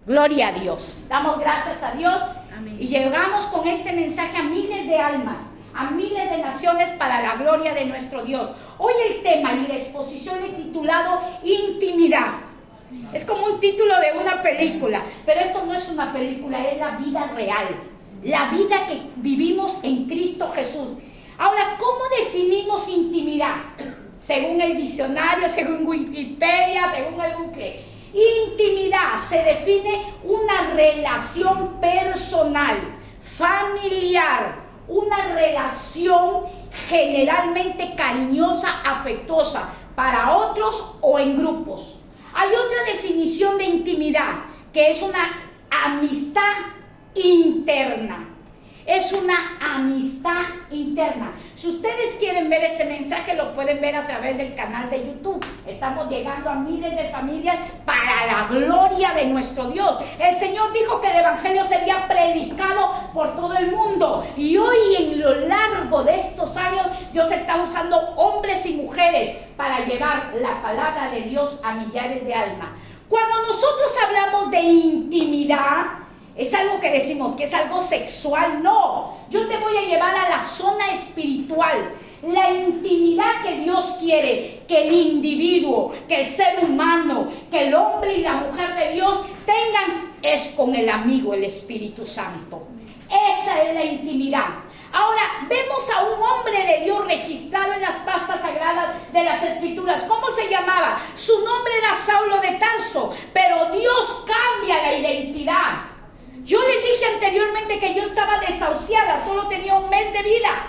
Gloria a Dios. Damos gracias a Dios. Amén. Y llegamos con este mensaje a miles de almas, a miles de naciones para la gloria de nuestro Dios. Hoy el tema y la exposición he titulado Intimidad. Es como un título de una película, pero esto no es una película, es la vida real. La vida que vivimos en Cristo Jesús. Ahora, ¿cómo definimos intimidad? Según el diccionario, según Wikipedia, según el Google. Intimidad se define una relación personal, familiar, una relación generalmente cariñosa, afectuosa para otros o en grupos. Hay otra definición de intimidad, que es una amistad interna. Es una amistad interna. Si ustedes quieren ver este mensaje, lo pueden ver a través del canal de YouTube. Estamos llegando a miles de familias para la gloria de nuestro Dios. El Señor dijo que el Evangelio sería predicado por todo el mundo. Y hoy, en lo largo de estos años, Dios está usando hombres y mujeres para llevar la palabra de Dios a millares de almas. Cuando nosotros hablamos de intimidad, es algo que decimos que es algo sexual. No, yo te voy a llevar a la zona espiritual. La intimidad que Dios quiere que el individuo, que el ser humano, que el hombre y la mujer de Dios tengan es con el amigo, el Espíritu Santo. Esa es la intimidad. Ahora, vemos a un hombre de Dios registrado en las pastas sagradas de las Escrituras. ¿Cómo se llamaba? Su nombre era Saulo de Tarso, pero Dios cambia la identidad. Yo les dije anteriormente que yo estaba desahuciada, solo tenía un mes de vida.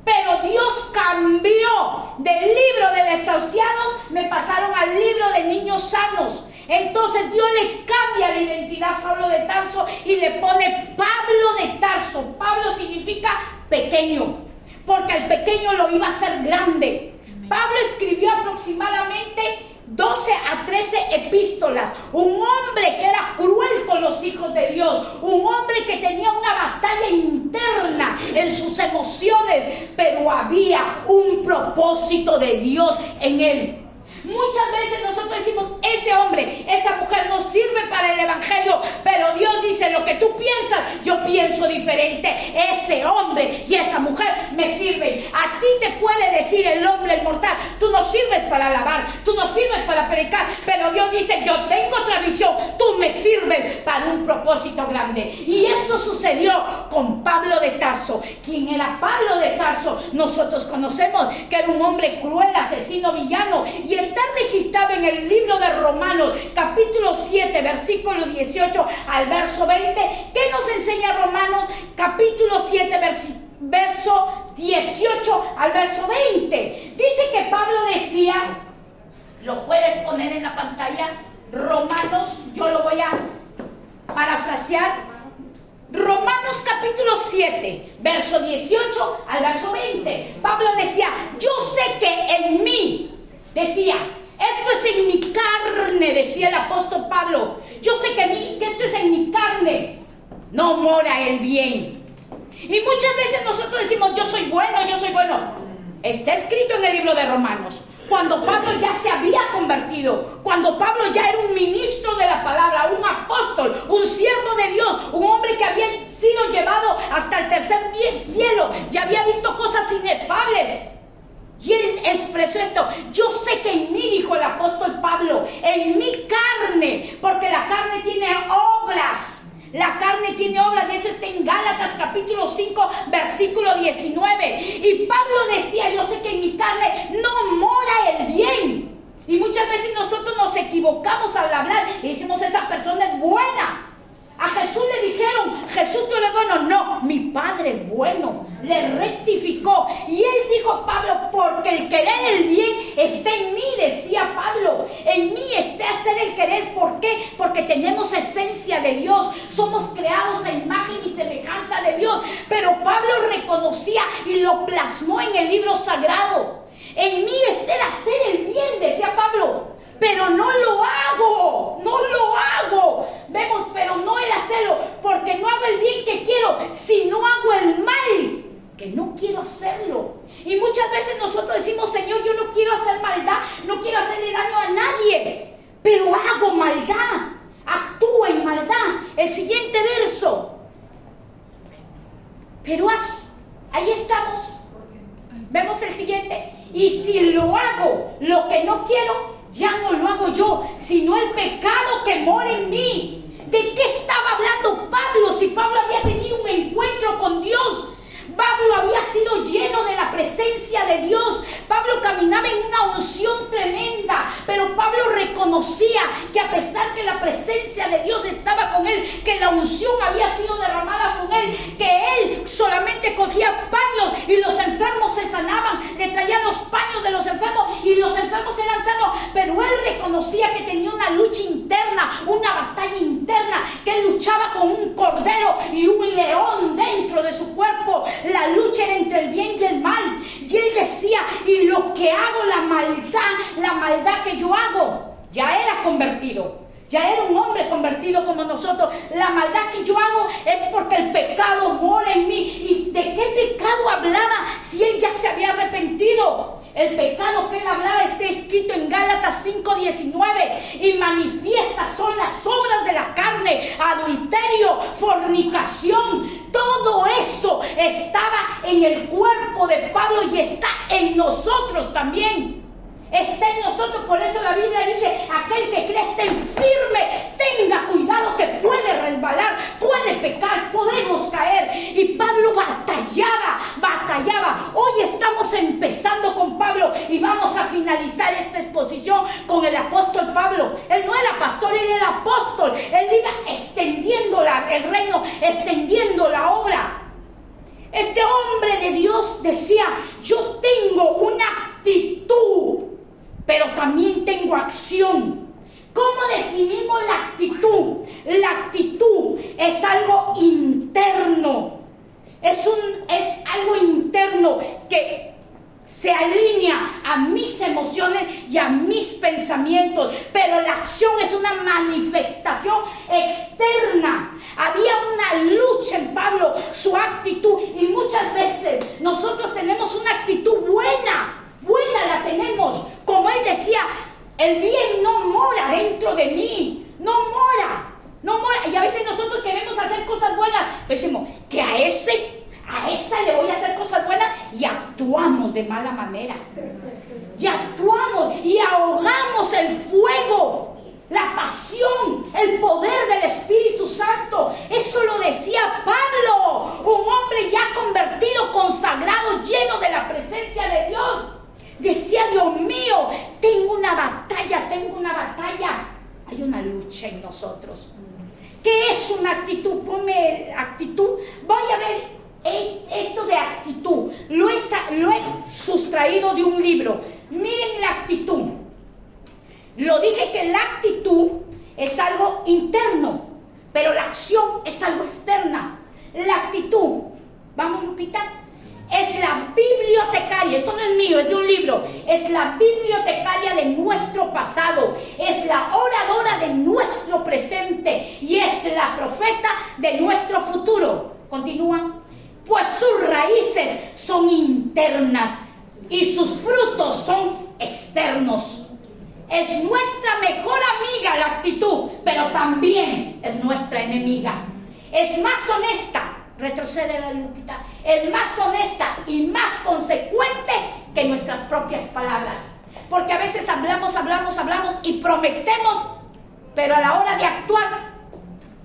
Pero Dios cambió del libro de desahuciados, me pasaron al libro de niños sanos. Entonces Dios le cambia la identidad a Saulo de Tarso y le pone Pablo de Tarso. Pablo significa pequeño, porque el pequeño lo iba a hacer grande. Pablo escribió aproximadamente 12 a 13 epístolas. Un hombre que era cruel con los hijos de Dios, un hombre que tenía una batalla interna en sus emociones, pero había un propósito de Dios en él. Muchas veces nosotros decimos, ese hombre, esa mujer no sirve para el Evangelio, pero Dios dice, lo que tú piensas, yo pienso diferente. Ese hombre y esa mujer me sirven. A ti te puede decir el hombre, el mortal, tú no sirves para alabar, tú no sirves para predicar, pero Dios dice, yo tengo otra visión, tú me sirves para un propósito grande. Y eso sucedió con Pablo de Tarso. ¿Quién era Pablo de Tarso? Nosotros conocemos que era un hombre cruel, asesino, villano, y está registrado en el libro de Romanos, capítulo 7, versículo 18 al verso 20. ¿Qué nos enseña Romanos, capítulo 7, verso 18 al verso 20? Dice que Pablo decía, lo puedes poner en la pantalla, Romanos, yo lo voy a parafrasear. Romanos capítulo 7, verso 18 al verso 20. Pablo decía, yo sé que en mí, decía, esto es en mi carne, decía el apóstol Pablo. Yo sé que esto es en mi carne, no mora el bien. Y muchas veces nosotros decimos, yo soy bueno, yo soy bueno. Está escrito en el libro de Romanos. Cuando Pablo ya se había convertido, cuando Pablo ya era un ministro de la palabra, un apóstol, un siervo de Dios, un hombre que había sido llevado hasta el tercer cielo y había visto cosas inefables. Y él expresó esto, yo sé que en mí, dijo el apóstol Pablo, en mi carne, porque la carne tiene obras. La carne tiene obras, y eso está en Gálatas capítulo 5, versículo 19. Y Pablo decía, yo sé que en mi carne no mora el bien. Y muchas veces nosotros nos equivocamos al hablar y decimos, esa persona es buena. A Jesús le dijeron, Jesús, tú eres bueno. No, mi Padre es bueno. Le rectificó. Y él dijo, Pablo, porque el querer el bien está en mí, decía Pablo. En mí está hacer el querer. ¿Por qué? Porque tenemos esencia de Dios. Somos creados a imagen y semejanza de Dios. Pero Pablo reconocía y lo plasmó en el libro sagrado. En mí está el hacer el bien, decía Pablo. Pero no lo hago, no lo hago. Vemos, pero no el hacerlo, porque no hago el bien que quiero, sino hago el mal que no quiero hacerlo. Y muchas veces nosotros decimos, Señor, yo no quiero hacer maldad, no quiero hacerle daño a nadie, pero hago maldad, actúo en maldad. el siguiente verso. Pero ahí estamos. Vemos el siguiente. Y si lo hago, lo que no quiero, ya no lo hago yo, sino el pecado que mora en mí. ¿De qué estaba hablando Pablo si Pablo había tenido un encuentro con Dios? Pablo había sido lleno de la presencia de Dios. Pablo caminaba en una unción tremenda, pero Pablo reconocía que a pesar que la presencia de Dios estaba con él, que la unción había sido derramada con él, que él solamente cogía paños y los enfermos se sanaban, le traían los paños de los enfermos y los enfermos eran sanos, pero él reconocía que tenía una lucha interna, una batalla interna, que él luchaba con un cordero y un león dentro de su cuerpo. La lucha era entre el bien y el mal. Y él decía, y lo que hago, la maldad que yo hago, ya era convertido. Ya era un hombre convertido como nosotros. La maldad que yo hago es porque el pecado mora en mí. ¿Y de qué pecado hablaba si él ya se había arrepentido? El pecado que él hablaba está escrito en Gálatas 5:19. Y manifiestas son las obras de la carne: adulterio, fornicación. Todo eso estaba en el cuerpo de Pablo y está en nosotros también. Está en nosotros, por eso la Biblia dice: aquel que cree esté firme, tenga cuidado que puede resbalar, puede pecar, podemos caer. Y Pablo batallaba. Hoy estamos empezando con Pablo y vamos a finalizar esta exposición con el apóstol Pablo. Él no era pastor, él era apóstol. Él iba extendiendo el reino, extendiendo la obra. Este hombre de Dios decía: yo tengo una actitud, pero también tengo acción. ¿Cómo definimos la actitud? La actitud es algo interno. Es algo interno que se alinea a mis emociones y a mis pensamientos. Pero la acción es una manifestación externa. Había una lucha en Pablo, su actitud. Y muchas veces nosotros tenemos una actitud buena la tenemos. Como él decía, el bien no mora dentro de mí, no mora. Y a veces nosotros queremos hacer cosas buenas, decimos que a esa le voy a hacer cosas buenas, y actuamos de mala manera. Y actuamos y ahogamos el fuego, la pasión, el poder del Espíritu Santo. Eso lo decía Pablo, un hombre ya convertido, consagrado, lleno de la presencia de Dios. Decía: Dios mío, tengo una batalla. Hay una lucha en nosotros. ¿Qué es una actitud? Ponme actitud. Voy a ver esto de actitud. Lo he sustraído de un libro. Miren la actitud. Lo dije que la actitud es algo interno, pero la acción es algo externa. La actitud, vamos, Lupita, es la bibliotecaria. Esto no es mío, es de un libro. Es la bibliotecaria de nuestro pasado, es la oradora de nuestro presente y es la profeta de nuestro futuro. Continúan. Pues sus raíces son internas y sus frutos son externos. Es nuestra mejor amiga la actitud, pero también es nuestra enemiga. Es más honesta, retrocede la Lupita, es más honesta y más consecuente que nuestras propias palabras. Porque a veces hablamos y prometemos, pero a la hora de actuar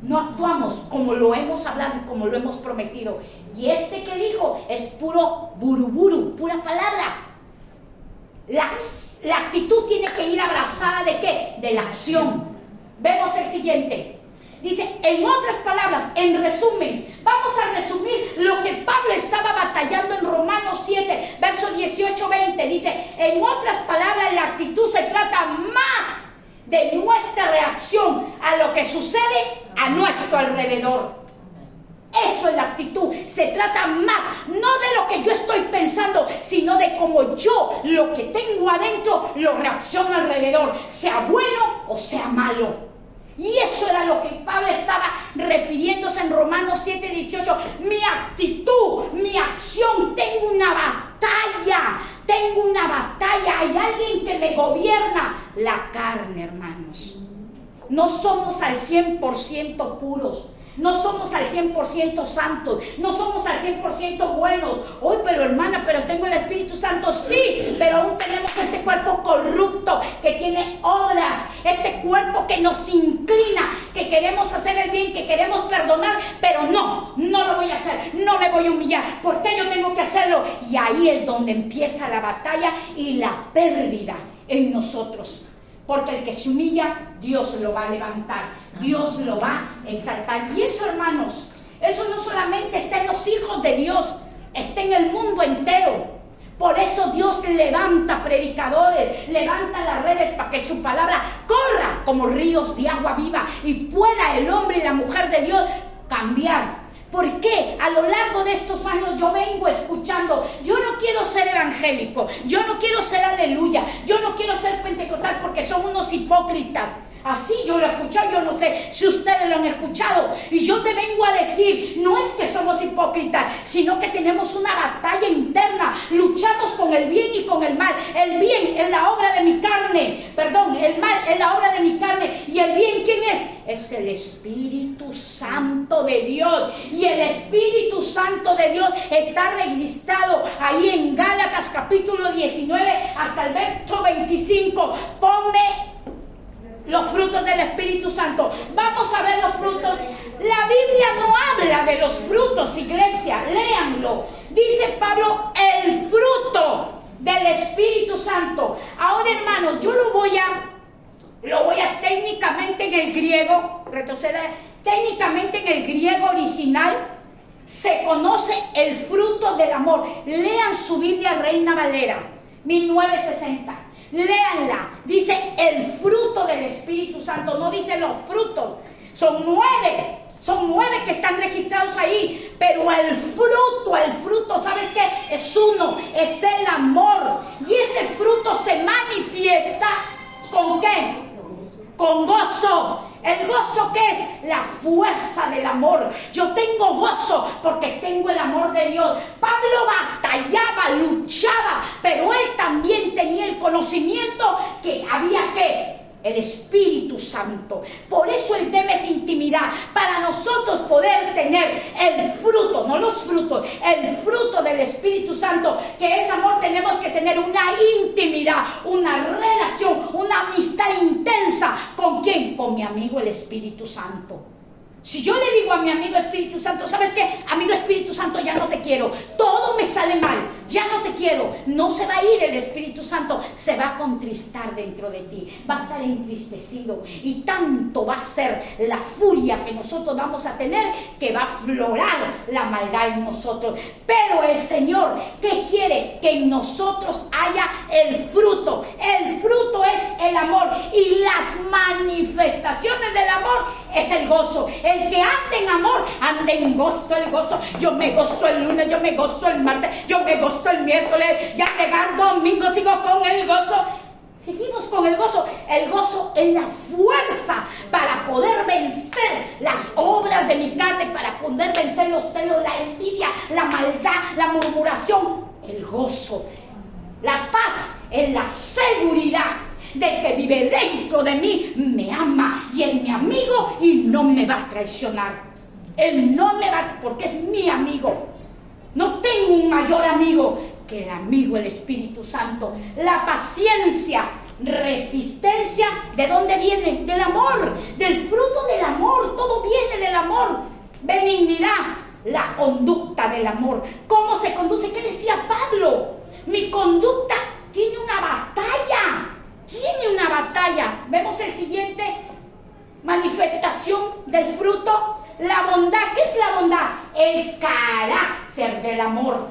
no actuamos como lo hemos hablado y como lo hemos prometido. Y este que dijo es puro buruburu, pura palabra. La actitud tiene que ir abrazada ¿de qué? De la acción. Vemos el siguiente. Dice, en otras palabras, en resumen, vamos a resumir lo que Pablo estaba batallando en Romanos 7, versos 18-20. Dice, en otras palabras, la actitud se trata más de nuestra reacción a lo que sucede a nuestro alrededor. Eso es la actitud. Se trata más, no de lo que yo estoy pensando, sino de cómo yo, lo que tengo adentro, lo reacciono alrededor, sea bueno o sea malo. Y eso era lo que Pablo estaba refiriéndose en Romanos 7:18. Mi actitud, mi acción, tengo una batalla. Hay alguien que me gobierna, la carne, hermanos. no somos al 100% puros. No somos al 100% santos, no somos al 100% buenos. Hoy, pero hermana, pero tengo el Espíritu Santo, sí, pero aún tenemos este cuerpo corrupto que tiene obras, este cuerpo que nos inclina, que queremos hacer el bien, que queremos perdonar, pero no lo voy a hacer, no me voy a humillar. ¿Por qué yo tengo que hacerlo? Y ahí es donde empieza la batalla y la pérdida en nosotros. Porque el que se humilla, Dios lo va a levantar, Dios lo va a exaltar. Y eso, hermanos, eso no solamente está en los hijos de Dios, está en el mundo entero. Por eso Dios levanta predicadores, levanta las redes para que su palabra corra como ríos de agua viva y pueda el hombre y la mujer de Dios cambiar. ¿Por qué? A lo largo de estos años yo vengo escuchando, yo no quiero ser evangélico, yo no quiero ser aleluya, yo no quiero ser pentecostal porque son unos hipócritas. Así yo lo he escuchado, yo no sé si ustedes lo han escuchado. Y yo te vengo a decir, no es que somos hipócritas, sino que tenemos una batalla interna. Luchamos con el bien y con el mal. El bien es la obra de mi carne, perdón, el mal es la obra de mi carne. ¿Y el bien quién es? Es el Espíritu Santo de Dios. Y el Espíritu Santo de Dios está registrado ahí en Gálatas capítulo 19 hasta el verso 25. Ponme los frutos del Espíritu Santo. Vamos a ver los frutos. La Biblia no habla de los frutos, iglesia, léanlo. Dice Pablo, el fruto del Espíritu Santo. Ahora, hermanos, yo lo voy a técnicamente en el griego, retroceder, técnicamente en el griego original se conoce el fruto del amor. Lean su Biblia Reina Valera, 1960. Léanla, dice el fruto del Espíritu Santo, no dice los frutos, son nueve que están registrados ahí, pero el fruto, ¿sabes qué? Es uno, es el amor, y ese fruto se manifiesta ¿con qué? Con gozo. ¿El gozo qué es? La fuerza del amor. Yo tengo gozo porque tengo el amor de Dios. Pablo batallaba, luchaba, pero él también tenía el conocimiento que había que el Espíritu Santo. Por eso el tema es intimidad. Para nosotros poder tener el fruto, no los frutos, el fruto del Espíritu Santo, que es amor, tenemos que tener una intimidad, una relación, una amistad intensa. ¿Con quién? Con mi amigo el Espíritu Santo. Si yo le digo a mi amigo Espíritu Santo, ¿sabes qué? Amigo Espíritu Santo, ya no te quiero, todo me sale mal, ya no te quiero, no se va a ir el Espíritu Santo, se va a contristar dentro de ti, va a estar entristecido y tanto va a ser la furia que nosotros vamos a tener que va a aflorar la maldad en nosotros. Pero el Señor, ¿qué quiere? Que en nosotros haya el fruto es el amor, y las manifestaciones del amor es el gozo. El que anda en amor, anda en gozo, el gozo. Yo me gozo el lunes, yo me gozo el martes, yo me gozo el miércoles, ya llegar domingo sigo con el gozo. Seguimos con el gozo. El gozo es la fuerza para poder vencer las obras de mi carne, para poder vencer los celos, la envidia, la maldad, la murmuración. El gozo, la paz es la seguridad del que vive dentro de mí, me ama y es mi amigo y no me va a traicionar. Él no me va, porque es mi amigo. No tengo un mayor amigo que el amigo, el Espíritu Santo. La paciencia, resistencia, ¿de dónde viene? Del amor, del fruto del amor. Todo viene del amor. Benignidad, la conducta del amor. ¿Cómo se conduce? ¿Qué decía Pablo? Mi conducta tiene una batalla. Tiene una batalla. Vemos el siguiente manifestación del fruto. La bondad. ¿Qué es la bondad? El carácter del amor.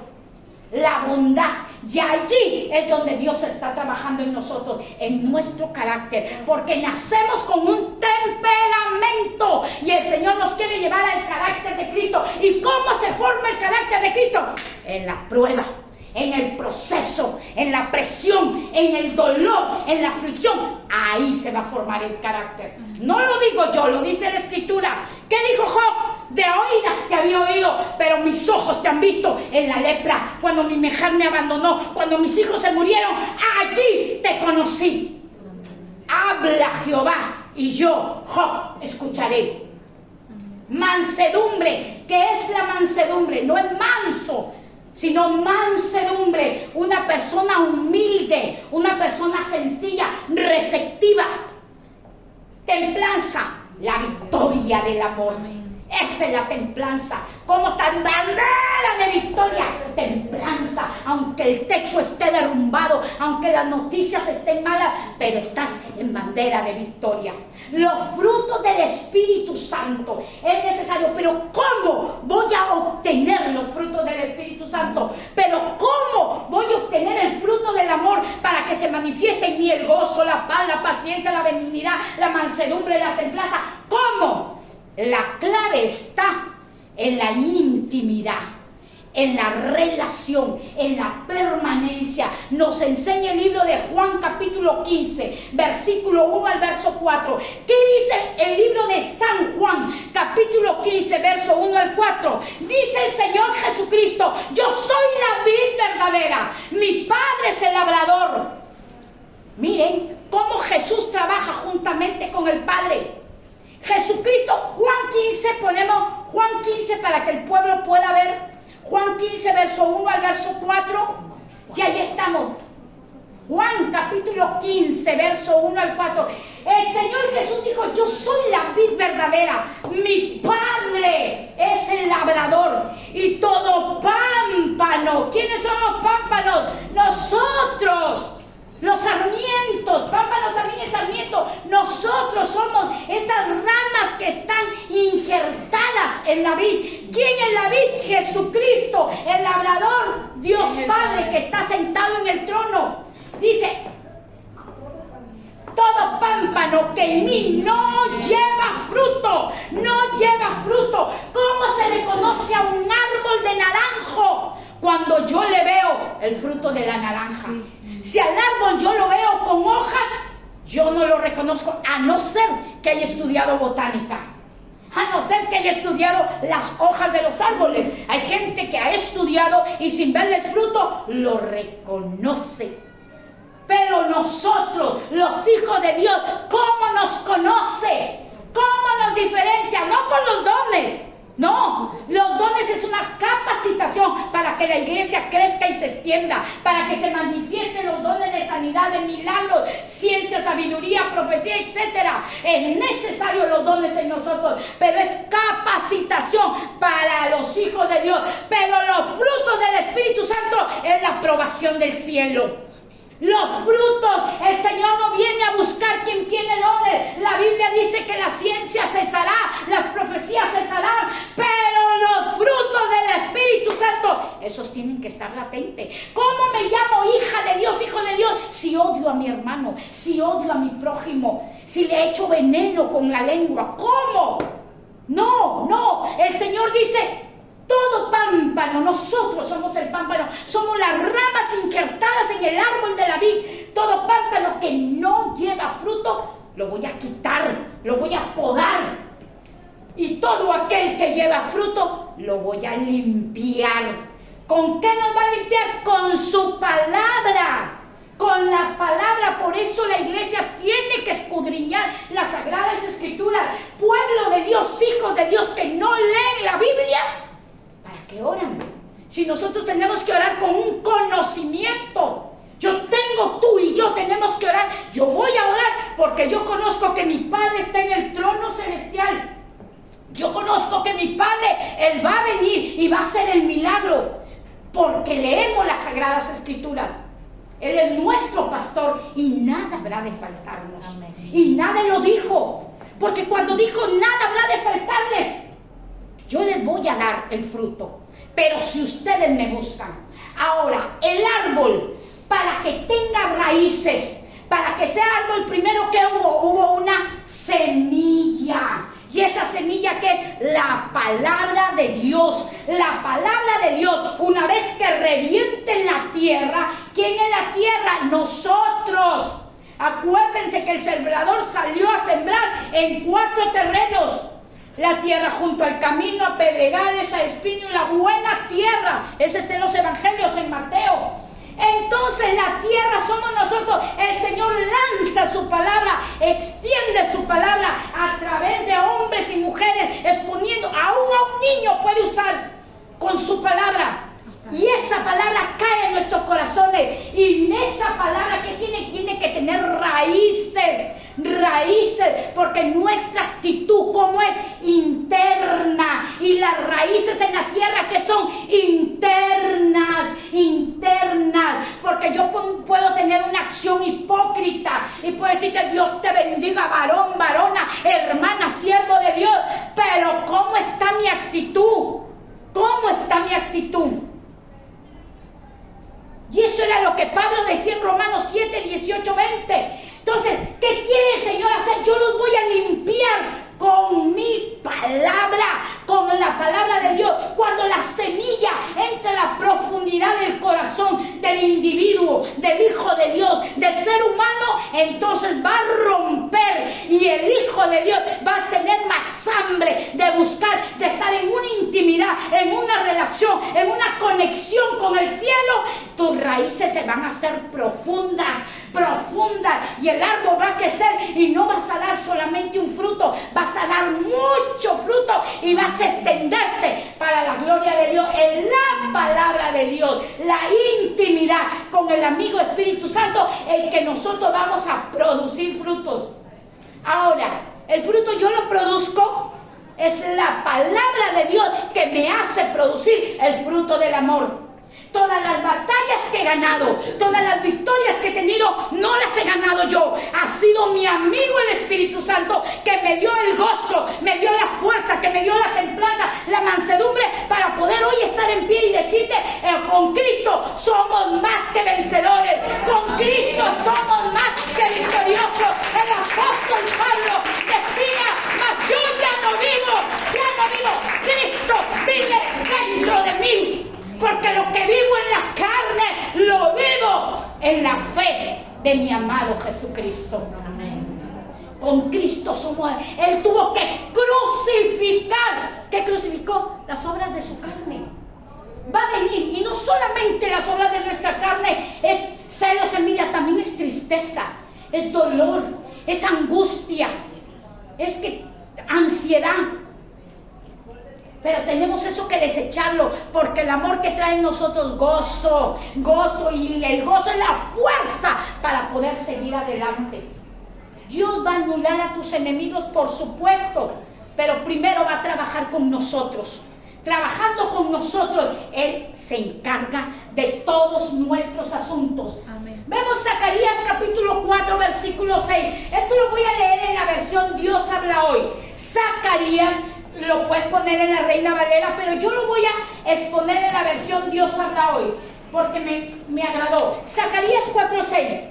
La bondad. Y allí es donde Dios está trabajando en nosotros, en nuestro carácter, porque nacemos con un temperamento y el Señor nos quiere llevar al carácter de Cristo. ¿Y cómo se forma el carácter de Cristo? En la prueba, en el proceso, en la presión, en el dolor, en la aflicción. Ahí se va a formar el carácter. No lo digo yo, lo dice la Escritura. ¿Qué dijo Job? De oídas te había oído, pero mis ojos te han visto en la lepra, cuando mi mujer me abandonó, cuando mis hijos se murieron, allí te conocí. Habla Jehová y yo, escucharé. Mansedumbre. ¿Qué es la mansedumbre? No es manso, sino mansedumbre. Una persona humilde, una persona sencilla, receptiva. Templanza, la victoria del amor. Esa es la templanza. ¿Cómo está? Bandera de victoria. Templanza. Aunque el techo esté derrumbado, aunque las noticias estén malas, pero estás en bandera de victoria. Los frutos del Espíritu Santo es necesario. Pero ¿cómo voy a obtener los frutos del Espíritu Santo? Pero ¿cómo voy a obtener el fruto del amor para que se manifieste en mí el gozo, la paz, la paciencia, la benignidad, la mansedumbre, la templanza? ¿Cómo? La clave está en la intimidad, en la relación, en la permanencia. Nos enseña el libro de Juan capítulo 15, versículo 1 al verso 4. ¿Qué dice el libro de San Juan capítulo 15, verso 1 al 4? Dice el Señor Jesucristo: yo soy la vid verdadera, mi Padre es el labrador. Miren cómo Jesús trabaja juntamente con el Padre. Jesucristo, Juan 15, ponemos Juan 15 para que el pueblo pueda ver. Juan 15, verso 1 al verso 4. Y ahí estamos. Juan capítulo 15, verso 1 al 4. El Señor Jesús dijo: yo soy la vid verdadera, mi Padre es el labrador, y todo pámpano. ¿Quiénes son los pámpanos? Nosotros. Los sarmientos, pámpano también es sarmiento. Nosotros somos esas ramas que están injertadas en la vid. ¿Quién es la vid? Jesucristo, el labrador, Dios Padre que está sentado en el trono. Dice: todo pámpano que en mí no lleva fruto, no lleva fruto. ¿Cómo se le conoce a un árbol de naranjo? Cuando yo le veo el fruto de la naranja. Si al árbol yo lo veo con hojas, yo no lo reconozco, a no ser que haya estudiado botánica, a no ser que haya estudiado las hojas de los árboles. Hay gente que ha estudiado y sin verle el fruto lo reconoce. Pero nosotros, los hijos de Dios, ¿cómo nos conoce? ¿Cómo nos diferencia? No por los dones. No, los dones es una capacitación para que la iglesia crezca y se extienda, para que se manifiesten los dones de sanidad, de milagros, ciencia, sabiduría, profecía, etc. Es necesario los dones en nosotros, pero es capacitación para los hijos de Dios. Pero los frutos del Espíritu Santo es la aprobación del cielo. Los frutos, el Señor no viene a buscar quien tiene dones. La Biblia dice que la ciencia cesará, las profecías cesarán, pero los frutos del Espíritu Santo, esos tienen que estar latentes. ¿Cómo me llamo hija de Dios, hijo de Dios? Si odio a mi hermano, si odio a mi prójimo, si le echo veneno con la lengua. ¿Cómo? No, el Señor dice: todo pámpano, nosotros somos el pámpano, somos las ramas injertadas en el árbol de la vid. Todo pámpano que no lleva fruto, lo voy a quitar, lo voy a podar. Y todo aquel que lleva fruto, lo voy a limpiar. ¿Con qué nos va a limpiar? Con su palabra. Con la palabra. Por eso la iglesia tiene que escudriñar las Sagradas Escrituras. Pueblo de Dios, hijos de Dios que no leen la Biblia, que oran. Si nosotros tenemos que orar con un conocimiento, tú y yo tenemos que orar. Yo voy a orar porque yo conozco que mi Padre está en el trono celestial. Yo conozco que mi Padre, Él va a venir y va a hacer el milagro, porque leemos las Sagradas Escrituras. Él es nuestro pastor y nada habrá de faltarnos. Amén. Y nada lo dijo, porque cuando dijo nada habrá de faltarles, yo les voy a dar el fruto, pero si ustedes me buscan. Ahora, el árbol, para que tenga raíces, para que sea árbol, primero que hubo una semilla. Y esa semilla que es la palabra de Dios. La palabra de Dios, una vez que reviente en la tierra, ¿quién en la tierra? Nosotros. Acuérdense que el sembrador salió a sembrar en 4 terrenos. La tierra junto al camino, a pedregales, a espinos, la buena tierra. Eso está en los evangelios, en Mateo. entonces la tierra somos nosotros. El Señor lanza su palabra, extiende su palabra a través de hombres y mujeres, exponiendo, aún a un niño puede usar con su palabra. Y esa palabra cae en nuestros corazones. Y en esa palabra que tiene que tener raíces, porque nuestra actitud, como es interna, y las raíces en la tierra que son internas, porque yo puedo tener una acción hipócrita y puedo decirte: Dios te bendiga, varón, varona, hermana, siervo de Dios, pero ¿cómo está mi actitud? ¿Cómo está mi actitud? Y eso era lo que Pablo decía en Romanos 7, 18, 20. Entonces, ¿qué quiere el Señor hacer? Yo los voy a limpiar con mi palabra, con la palabra de Dios. Cuando la semilla entra a la profundidad del corazón del individuo, del Hijo de Dios, del ser humano, entonces va a romper, y el Hijo de Dios va a tener más hambre de buscar, de estar en una intimidad, en una relación, en una conexión con el cielo. Tus raíces se van a hacer profundas, y el árbol va a crecer, y no vas a dar solamente un fruto, vas a dar mucho fruto, y vas a extenderte para la gloria de Dios en la palabra de Dios, la intimidad con el amigo Espíritu Santo, en que nosotros vamos a producir frutos. Ahora, el fruto yo lo produzco, es la palabra de Dios que me hace producir el fruto del amor. Todas las batallas que he ganado, todas las victorias que he tenido, no las he ganado yo. Ha sido mi amigo el Espíritu Santo, que me dio el gozo, me dio la fuerza, que me dio la templanza, la mansedumbre, para poder hoy estar en pie y decirte: con Cristo somos más que vencedores, con Cristo somos más que victoriosos. El apóstol Pablo decía: mas yo ya no vivo, Cristo vive dentro de mí. Porque lo que vivo en la carne, lo vivo en la fe de mi amado Jesucristo. Amén. Con Cristo somos. Él tuvo que crucificar. ¿Qué crucificó? Las obras de su carne. Va a venir, y no solamente las obras de nuestra carne, es celos, envidia, también es tristeza, es dolor, es angustia, es que ansiedad. Pero tenemos eso que desecharlo, porque el amor que trae en nosotros gozo, y el gozo es la fuerza para poder seguir adelante. Dios va a anular a tus enemigos, por supuesto, pero primero va a trabajar con nosotros. Trabajando con nosotros, Él se encarga de todos nuestros asuntos. Amén. Vemos Zacarías capítulo 4, versículo 6. Esto lo voy a leer en la versión Dios habla hoy. Zacarías, lo puedes poner en la Reina Valera, pero yo lo voy a exponer en la versión Dios habla hoy, porque me agradó. Zacarías 4:6.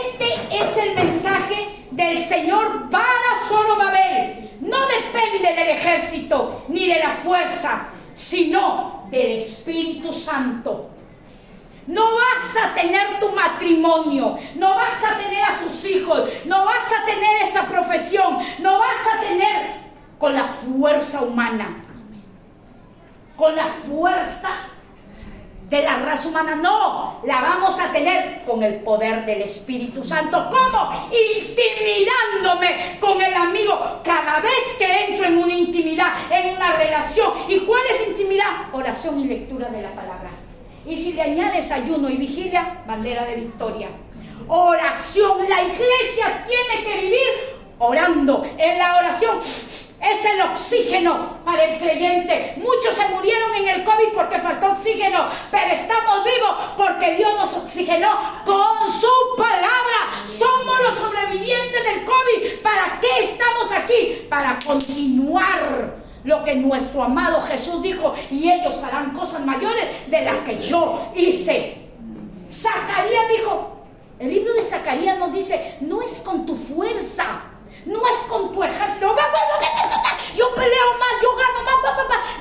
Este es el mensaje del Señor para Zorobabel. No depende del ejército ni de la fuerza, sino del Espíritu Santo. No vas a tener tu matrimonio, no vas a tener a tus hijos, no vas a tener esa profesión, no vas a tener con la fuerza humana, con la fuerza de la raza humana. No, la vamos a tener con el poder del Espíritu Santo. ¿Cómo? Intimidándome con el amigo. Cada vez que entro en una intimidad, en una relación. ¿Y cuál es intimidad? Oración y lectura de la palabra. Y si le añades ayuno y vigilia, bandera de victoria. Oración. La iglesia tiene que vivir orando. En la oración es el oxígeno para el creyente. Muchos se murieron en el COVID porque faltó oxígeno, pero estamos vivos porque Dios nos oxigenó con su palabra. Somos los sobrevivientes del COVID. ¿Para qué estamos aquí? Para continuar lo que nuestro amado Jesús dijo: y ellos harán cosas mayores de las que yo hice. Zacarías dijo, el libro de Zacarías nos dice: no es con tu fuerza, no es con tu ejército, yo peleo más, yo gano más,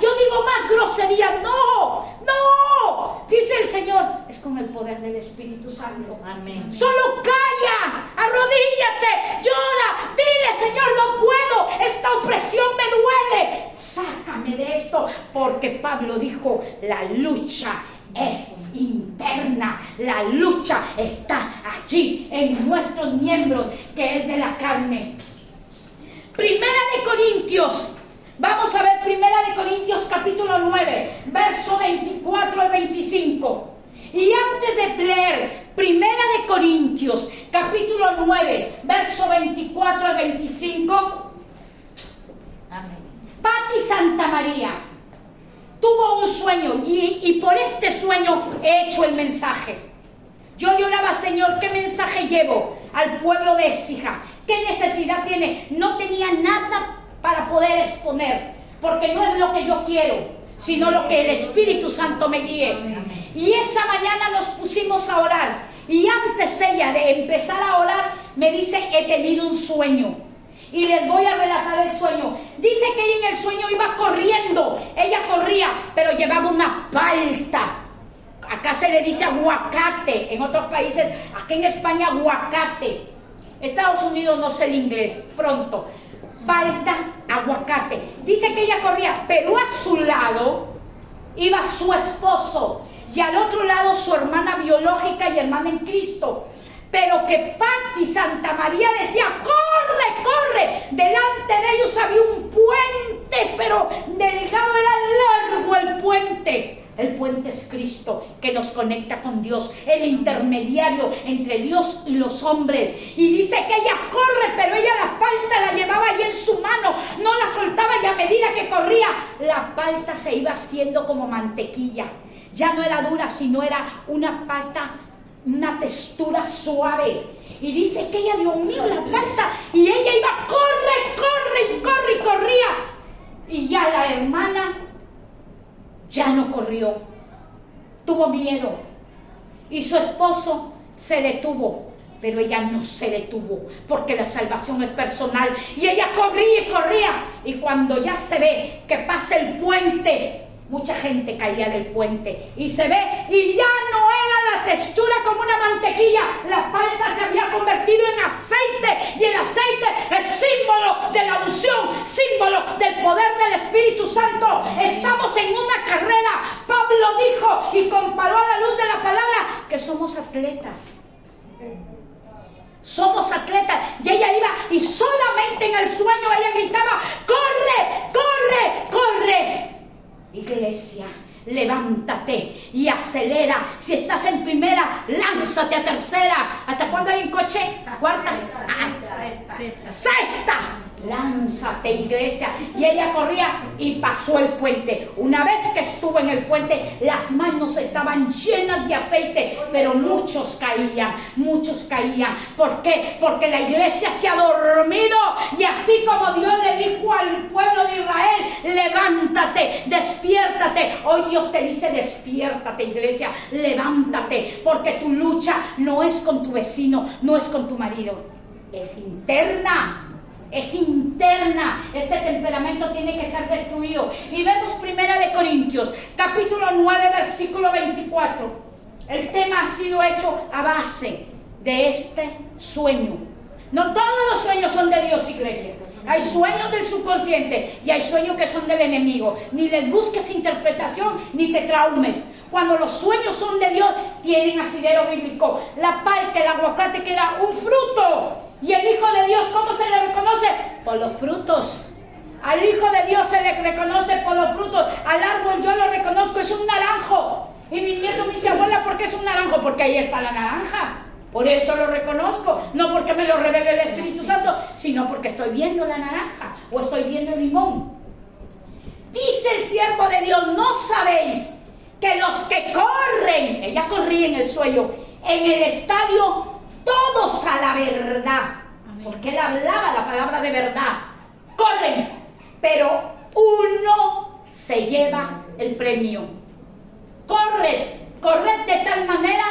yo digo más grosería. No, dice el Señor, es con el poder del Espíritu Santo. Amén. Solo calla, arrodíllate, llora, dile: Señor, no puedo, esta opresión me duele, sácame de esto. Porque Pablo dijo: la lucha es interna. La lucha está allí en nuestros miembros, que es de la carne. Primera de Corintios. Vamos a ver Primera de Corintios capítulo 9, verso 24 al 25. Y antes de leer Primera de Corintios capítulo 9, verso 24 al 25, Pati Santa María tuvo un sueño y por este sueño he hecho el mensaje. Yo le oraba, Señor, ¿qué mensaje llevo al pueblo de Écija? ¿Qué necesidad tiene? No tenía nada para poder exponer, porque no es lo que yo quiero, sino lo que el Espíritu Santo me guíe. Y esa mañana nos pusimos a orar, y antes ella de empezar a orar me dice, he tenido un sueño. Y les voy a relatar el sueño. Dice que ella en el sueño iba corriendo. Ella corría, pero llevaba una palta. Acá se le dice aguacate. En otros países, aquí en España, aguacate. Estados Unidos no sé el inglés, pronto. Palta, aguacate. Dice que ella corría, pero a su lado iba su esposo. Y al otro lado su hermana biológica y hermana en Cristo. Pero que Pati Santa María decía, corre, corre. Delante de ellos había un puente, pero delgado, era largo el puente. El puente es Cristo, que nos conecta con Dios, el intermediario entre Dios y los hombres. Y dice que ella corre, pero ella la palta la llevaba ahí en su mano, no la soltaba, y a medida que corría, la palta se iba haciendo como mantequilla. Ya no era dura, sino era una palta, una textura suave. Y dice que ella, Dios mío, la palta, y ella iba, corre, corre, y corre, y corría. Y ya la hermana ya no corrió, tuvo miedo, y su esposo se detuvo, pero ella no se detuvo, porque la salvación es personal, y ella corría y corría, y cuando ya se ve que pasa el puente, mucha gente caía del puente, y se ve, y ya no era la textura como una mantequilla, la palta se había convertido en aceite, y el aceite es símbolo de la unción, símbolo del poder del Espíritu Santo. Estamos en una carrera. Pablo dijo y comparó a la luz de la palabra que somos atletas. Somos atletas. Y ella iba, y solamente en el sueño ella gritaba, corre, corre, corre. Iglesia, levántate y acelera. Si estás en primera, lánzate a tercera. ¿Hasta cuándo hay un coche? ¿A cuarta? ¡Sexta! Lánzate, iglesia. Y ella corría y pasó el puente. Una vez que estuvo en el puente, las manos estaban llenas de aceite, pero muchos caían, muchos caían. ¿Por qué? Porque la iglesia se ha dormido, y así como Dios le dijo al pueblo de Israel, levántate, despiértate. Hoy Dios te dice, despiértate, iglesia, levántate, porque tu lucha no es con tu vecino, no es con tu marido, es interna. Es interna. Este temperamento tiene que ser destruido. Y vemos Primera de Corintios, capítulo 9, versículo 24. El tema ha sido hecho a base de este sueño. No todos los sueños son de Dios, iglesia. Hay sueños del subconsciente y hay sueños que son del enemigo. Ni les busques interpretación ni te traumes. Cuando los sueños son de Dios, tienen asidero bíblico. La palta, el aguacate, que da un fruto. Y el Hijo de Dios, ¿cómo se le reconoce? Por los frutos. Al Hijo de Dios se le reconoce por los frutos. Al árbol yo lo reconozco, es un naranjo. Y mi nieto me dice, abuela, ¿por qué es un naranjo? Porque ahí está la naranja. Por eso lo reconozco. No porque me lo revele el Espíritu Santo, sino porque estoy viendo la naranja o estoy viendo el limón. Dice el siervo de Dios, ¿no sabéis que los que corren, ella corría en el sueño, en el estadio, todos a la verdad? Porque él hablaba la palabra de verdad. Corren, pero uno se lleva el premio. Corred de tal manera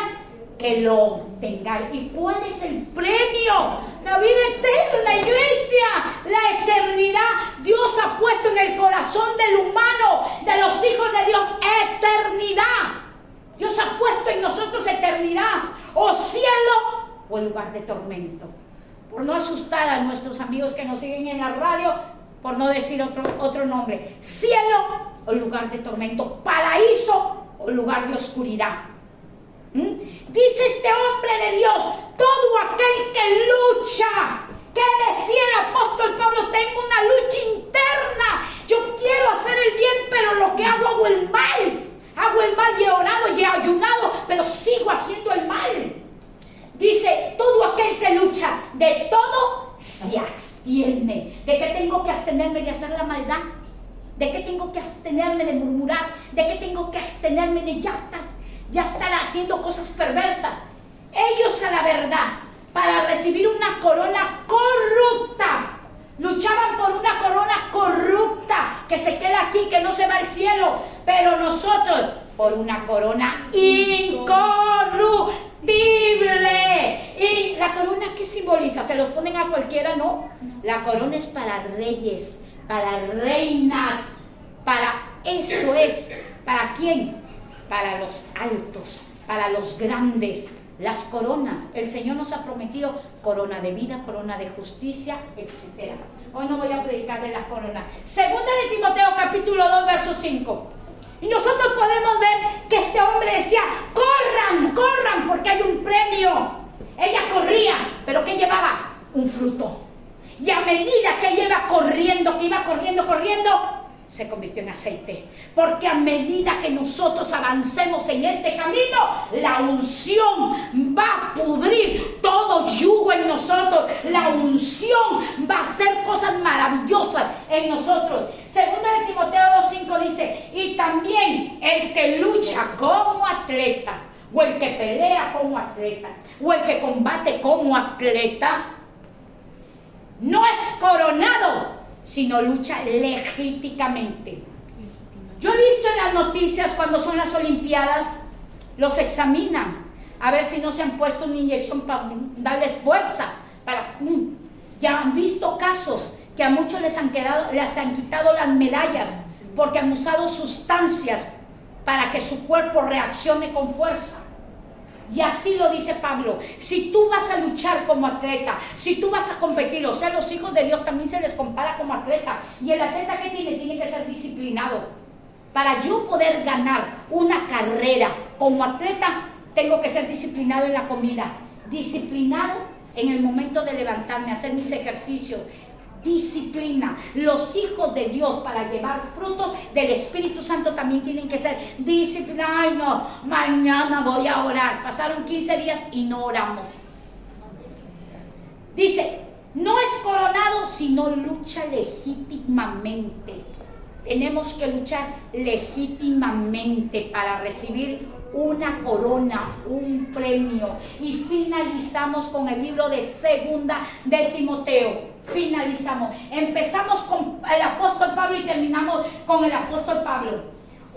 que lo obtengáis. ¿Y cuál es el premio? La vida eterna, iglesia. La eternidad. Dios ha puesto en el corazón del humano, de los hijos de Dios, eternidad. Dios ha puesto en nosotros eternidad. O cielo o el lugar de tormento. Por no asustar a nuestros amigos que nos siguen en la radio, por no decir otro nombre. Cielo o lugar de tormento. Paraíso o lugar de oscuridad. Dice este hombre de Dios, todo aquel que lucha. ¿Qué decía el apóstol Pablo? Tengo una lucha interna. Yo quiero hacer el bien, pero lo que hago el mal. Hago el mal y he orado y he ayunado, pero sigo haciendo el mal. Dice, todo aquel que lucha, de todo se abstiene. ¿De qué tengo que abstenerme de hacer la maldad? ¿De qué tengo que abstenerme de murmurar? ¿De qué tengo que abstenerme de ya estar haciendo cosas perversas? Ellos, a la verdad, para recibir una corona corrupta, luchaban por una corona corrupta que se queda aquí, que no se va al cielo, pero nosotros por una corona incorruptible. ¿Y la corona qué simboliza? ¿Se los ponen a cualquiera? No, la corona es para reyes, para reinas, para eso es. ¿Para quién? Para los altos, para los grandes. Las coronas, el Señor nos ha prometido corona de vida, corona de justicia, etc. Hoy no voy a predicar de las coronas. Segunda de Timoteo capítulo 2 verso 5. Y nosotros podemos ver que este hombre decía, corran, corran, porque hay un premio. Ella corría, pero ¿qué llevaba? Un fruto. Y a medida que ella iba corriendo, se convirtió en aceite. Porque a medida que nosotros avancemos en este camino, la unción va a pudrir todo yugo en nosotros. La unción va a hacer cosas maravillosas en nosotros. Segunda de Timoteo 2:5 dice, y también el que lucha como atleta, o el que pelea como atleta, o el que combate como atleta, no es coronado, sino lucha legítimamente. Yo he visto en las noticias cuando son las Olimpiadas, los examinan a ver si no se han puesto una inyección para darles fuerza. Ya han visto casos que a muchos les han quitado las medallas porque han usado sustancias para que su cuerpo reaccione con fuerza. Y así lo dice Pablo, si tú vas a luchar como atleta, si tú vas a competir, o sea, los hijos de Dios también se les compara como atleta. Y el atleta que tiene que ser disciplinado. Para yo poder ganar una carrera como atleta, tengo que ser disciplinado en la comida, disciplinado en el momento de levantarme, hacer mis ejercicios. Disciplina. Los hijos de Dios, para llevar frutos del Espíritu Santo, también tienen que ser disciplinados. Ay, no, mañana voy a orar. Pasaron 15 días y no oramos. Dice, no es coronado, sino lucha legítimamente. Tenemos que luchar legítimamente para recibir una corona, un premio. Y finalizamos con el libro de Segunda de Timoteo. Finalizamos. Empezamos con el apóstol Pablo y terminamos con el apóstol Pablo.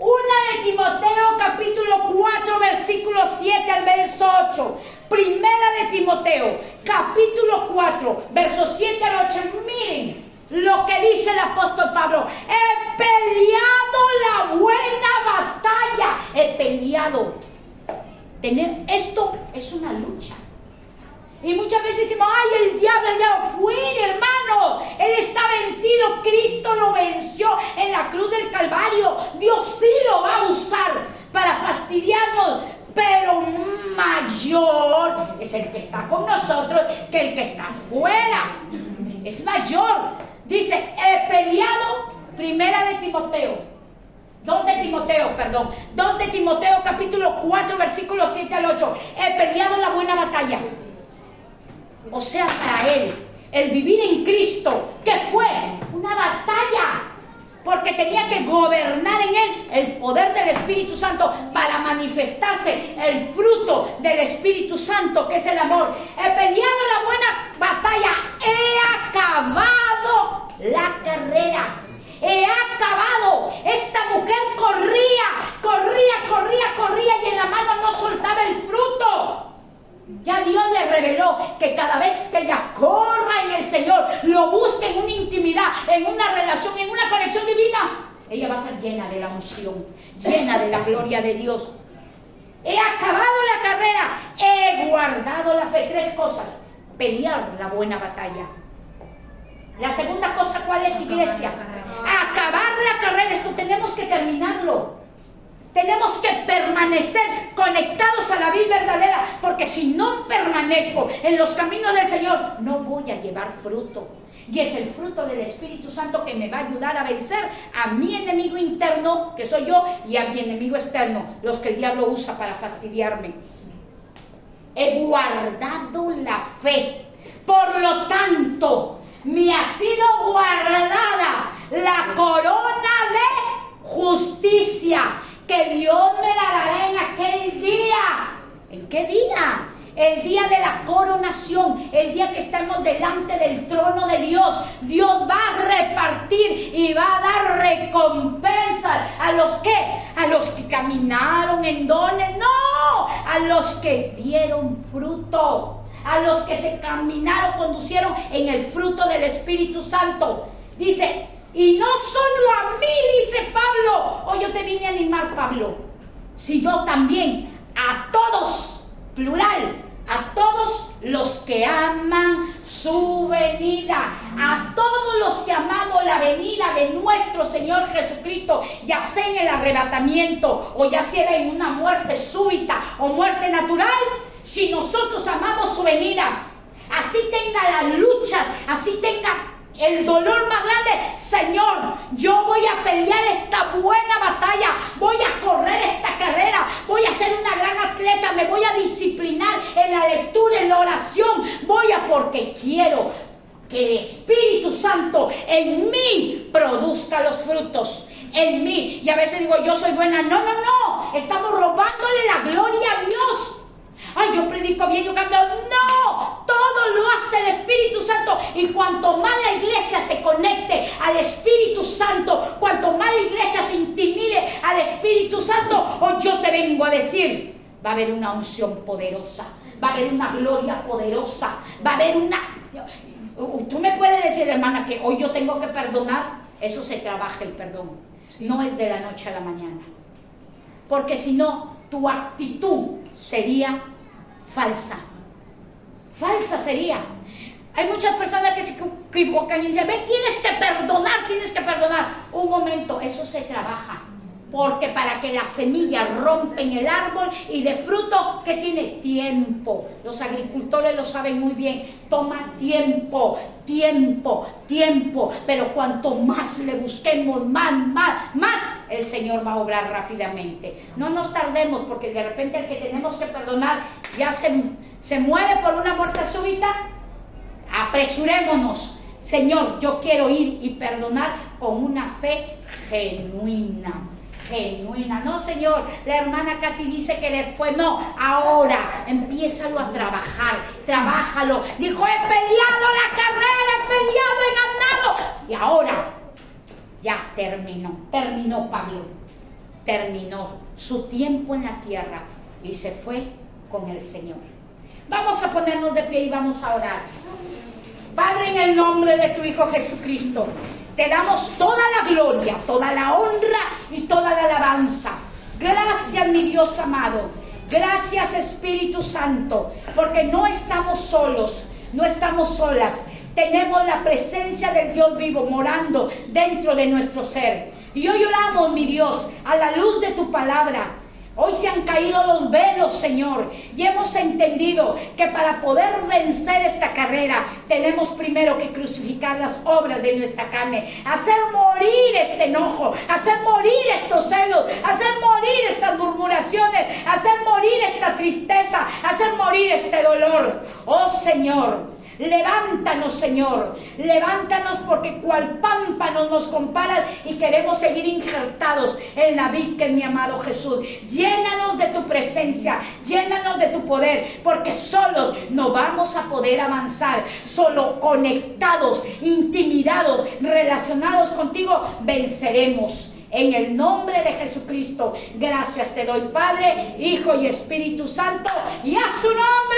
Una de Timoteo capítulo 4 versículo 7 al verso 8. Primera de Timoteo capítulo 4 verso 7 al 8. Miren lo que dice el apóstol Pablo. He peleado la buena batalla. He peleado. Esto es una lucha. Y muchas veces decimos, ay, el diablo fue, hermano. Él está vencido. Cristo lo venció en la cruz del Calvario. Dios sí lo va a usar para fastidiarnos. Pero mayor es el que está con nosotros que el que está afuera. Es mayor. Dice, he peleado, primera de Timoteo. 2 de Timoteo capítulo 4 versículos 7 al 8. He peleado la buena batalla. O sea, para él, el vivir en Cristo, ¿qué fue? Una batalla. Porque tenía que gobernar en él el poder del Espíritu Santo para manifestarse el fruto del Espíritu Santo, que es el amor. He peleado la buena batalla. He acabado la carrera. He acabado. Esta mujer corría y en la mano no soltaba el fruto. Ya Dios le reveló que cada vez que ella corra en el Señor, lo busque en una intimidad, en una relación, en una conexión divina, ella va a ser llena de la unción, llena de la gloria de Dios. He acabado la carrera, he guardado la fe. 3 cosas. Pelear la buena batalla. La segunda cosa, ¿cuál es, iglesia? Acabar la carrera. Esto tenemos que terminarlo. Tenemos que permanecer conectados a la vid verdadera, porque si no permanezco en los caminos del Señor, no voy a llevar fruto. Y es el fruto del Espíritu Santo que me va a ayudar a vencer a mi enemigo interno, que soy yo, y a mi enemigo externo, los que el diablo usa para fastidiarme. He guardado la fe, por lo tanto, me ha sido guardada la corona de justicia, que Dios me la dará en aquel día. ¿En qué día? El día de la coronación, el día que estamos delante del trono de Dios. Dios va a repartir y va a dar recompensas a los que caminaron en dones, no, a los que dieron fruto, a los que se caminaron, conducieron en el fruto del Espíritu Santo. Dice, y no solo a mí, dice Pablo, hoy yo te vine a animar, Pablo, sino también a todos, plural, a todos los que aman su venida, a todos los que amamos la venida de nuestro Señor Jesucristo, ya sea en el arrebatamiento o ya sea en una muerte súbita o muerte natural. Si nosotros amamos su venida, así tenga la lucha, así tenga el dolor más grande, Señor, yo voy a pelear esta buena batalla, voy a correr esta carrera, voy a ser una gran atleta, me voy a disciplinar en la lectura, en la oración, porque quiero que el Espíritu Santo en mí produzca los frutos. En mí. Y a veces digo, yo soy buena. No, estamos robándole la gloria a Dios. Ay, yo predico bien, yo canto. No, todo lo hace el Espíritu Santo. Y cuanto más la iglesia se conecte al Espíritu Santo, cuanto más la iglesia se intimide al Espíritu Santo, hoy yo te vengo a decir, va a haber una unción poderosa, va a haber una gloria poderosa, va a haber una... Tú me puedes decir, hermana, que hoy yo tengo que perdonar. Eso se trabaja el perdón. No es de la noche a la mañana. Porque si no, tu actitud sería falsa. Falsa sería. Hay muchas personas que se equivocan y dicen, ve, tienes que perdonar. Un momento, eso se trabaja. Porque para que la semilla rompa en el árbol y de fruto, ¿qué tiene? Tiempo. Los agricultores lo saben muy bien. Toma tiempo. Pero cuanto más le busquemos, más, el Señor va a obrar rápidamente. No nos tardemos, porque de repente el que tenemos que perdonar ya se muere por una muerte súbita. Apresurémonos. Señor, yo quiero ir y perdonar con una fe genuina. No, Señor, la hermana Katy dice que después no, ahora empiézalo a trabajar, trabájalo. Dijo, he peleado la carrera, he ganado. Y ahora ya terminó Pablo, terminó su tiempo en la tierra y se fue con el Señor. Vamos a ponernos de pie y vamos a orar. Padre, en el nombre de tu Hijo Jesucristo, te damos toda la gloria, toda la honra y toda la alabanza. Gracias, mi Dios amado. Gracias, Espíritu Santo, porque no estamos solos, no estamos solas. Tenemos la presencia del Dios vivo morando dentro de nuestro ser. Y hoy oramos, mi Dios, a la luz de tu palabra. Hoy se han caído los velos, Señor, y hemos entendido que para poder vencer esta carrera tenemos primero que crucificar las obras de nuestra carne, hacer morir este enojo, hacer morir estos celos, hacer morir estas murmuraciones, hacer morir esta tristeza, hacer morir este dolor. Oh Señor, levántanos, Señor, levántanos, porque cual pámpano nos comparas y queremos seguir injertados en la vid que es mi amado Jesús. Llénanos de tu presencia, llénanos de tu poder, porque solos no vamos a poder avanzar. Solo conectados, intimidados, relacionados contigo, venceremos. En el nombre de Jesucristo, gracias te doy, Padre, Hijo y Espíritu Santo, y a su nombre.